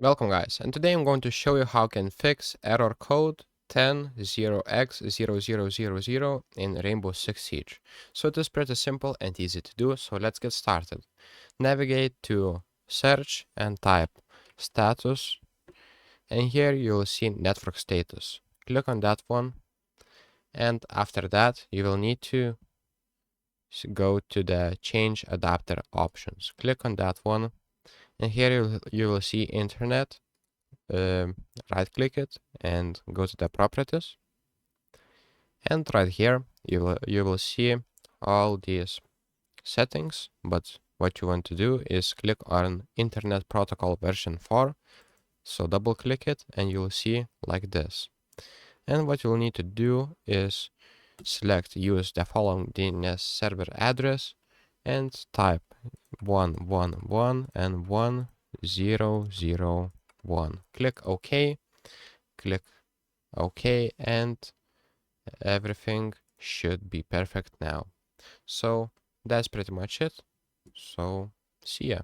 Welcome guys, and today I'm going to show you how you can fix error code 10.0x0000 in Rainbow Six Siege. So it is pretty simple and easy to do, so let's get started. Navigate to search and type status, and here you will see network status. Click on that one, and after that you will need to go to the change adapter options. Click on that one, and here you will see internet. Right click it and go to the properties, and right here you will see all these settings, but what you want to do is click on Internet Protocol version 4. So double click it and you will see like this. And what you'll need to do is select use the following DNS server address and type 111 and 1001. Click OK, click OK, and everything should be perfect now. So that's pretty much it. So see ya.